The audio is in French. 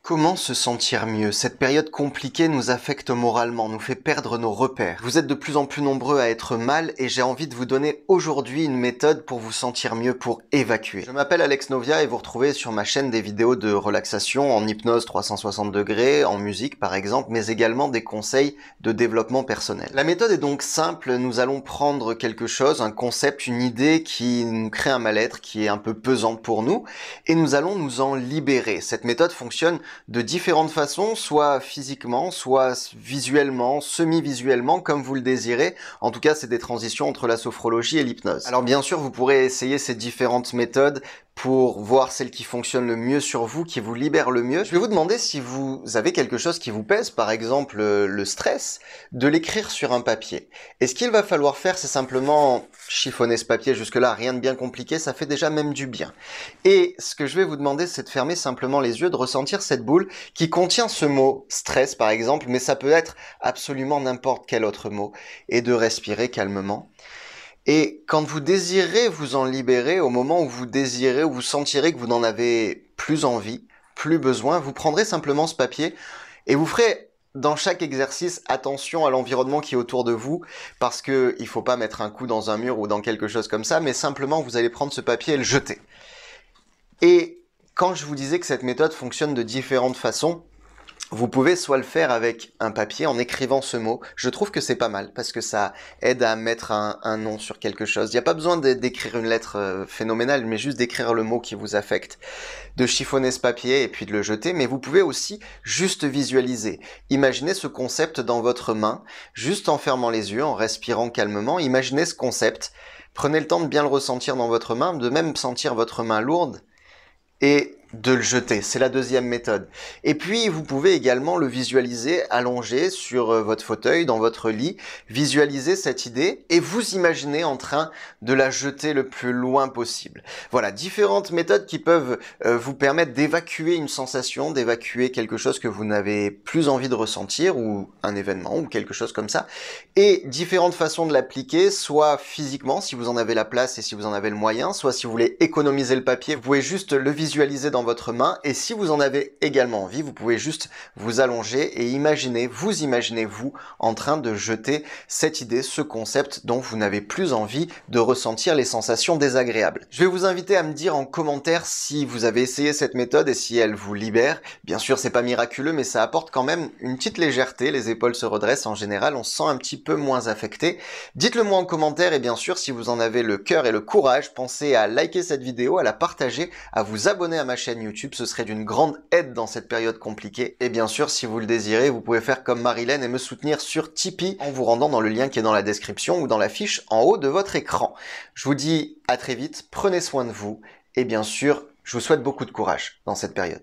Comment se sentir mieux? Cette période compliquée nous affecte moralement, nous fait perdre nos repères. Vous êtes de plus en plus nombreux à être mal et j'ai envie de vous donner aujourd'hui une méthode pour vous sentir mieux, pour évacuer. Je m'appelle Alex Novia et vous retrouvez sur ma chaîne des vidéos de relaxation en hypnose 360 degrés, en musique par exemple, mais également des conseils de développement personnel. La méthode est donc simple, nous allons prendre quelque chose, un concept, une idée qui nous crée un mal-être, qui est un peu pesante pour nous, et nous allons nous en libérer. Cette méthode fonctionne de différentes façons, soit physiquement, soit visuellement, semi-visuellement, comme vous le désirez. En tout cas, c'est des transitions entre la sophrologie et l'hypnose. Alors bien sûr, vous pourrez essayer ces différentes méthodes pour voir celle qui fonctionne le mieux sur vous, qui vous libère le mieux. Je vais vous demander si vous avez quelque chose qui vous pèse, par exemple le stress, de l'écrire sur un papier. Et ce qu'il va falloir faire, c'est simplement chiffonner ce papier. Jusque-là, rien de bien compliqué, ça fait déjà même du bien. Et ce que je vais vous demander, c'est de fermer simplement les yeux, de ressentir cette boule qui contient ce mot stress, par exemple, mais ça peut être absolument n'importe quel autre mot, et de respirer calmement. Et quand vous désirez vous en libérer, au moment où vous désirez, où vous sentirez que vous n'en avez plus envie, plus besoin, vous prendrez simplement ce papier et vous ferez dans chaque exercice attention à l'environnement qui est autour de vous, parce que il faut pas mettre un coup dans un mur ou dans quelque chose comme ça, mais simplement vous allez prendre ce papier et le jeter. Et quand je vous disais que cette méthode fonctionne de différentes façons, vous pouvez soit le faire avec un papier en écrivant ce mot. Je trouve que c'est pas mal parce que ça aide à mettre un nom sur quelque chose. Il n'y a pas besoin d'écrire une lettre phénoménale, mais juste d'écrire le mot qui vous affecte. De chiffonner ce papier et puis de le jeter, mais vous pouvez aussi juste visualiser. Imaginez ce concept dans votre main, juste en fermant les yeux, en respirant calmement. Imaginez ce concept. Prenez le temps de bien le ressentir dans votre main, de même sentir votre main lourde et de le jeter. C'est la deuxième méthode. Et puis, vous pouvez également le visualiser allongé sur votre fauteuil, dans votre lit. Visualiser cette idée et vous imaginez en train de la jeter le plus loin possible. Voilà, différentes méthodes qui peuvent vous permettre d'évacuer une sensation, d'évacuer quelque chose que vous n'avez plus envie de ressentir, ou un événement, ou quelque chose comme ça. Et différentes façons de l'appliquer, soit physiquement, si vous en avez la place et si vous en avez le moyen, soit si vous voulez économiser le papier, vous pouvez juste le visualiser dans votre main, et si vous en avez également envie, vous pouvez juste vous allonger et vous imaginez vous en train de jeter cette idée, ce concept dont vous n'avez plus envie de ressentir les sensations désagréables. Je vais vous inviter à me dire en commentaire si vous avez essayé cette méthode et si elle vous libère. Bien sûr, c'est pas miraculeux, mais ça apporte quand même une petite légèreté, les épaules se redressent en général, on se sent un petit peu moins affecté. Dites-le moi en commentaire, et bien sûr, si vous en avez le cœur et le courage, pensez à liker cette vidéo, à la partager, à vous abonner à ma chaîne YouTube, ce serait d'une grande aide dans cette période compliquée. Et bien sûr, si vous le désirez, vous pouvez faire comme Marilyn et me soutenir sur Tipeee en vous rendant dans le lien qui est dans la description ou dans la fiche en haut de votre écran. Je vous dis à très vite, prenez soin de vous et bien sûr, je vous souhaite beaucoup de courage dans cette période.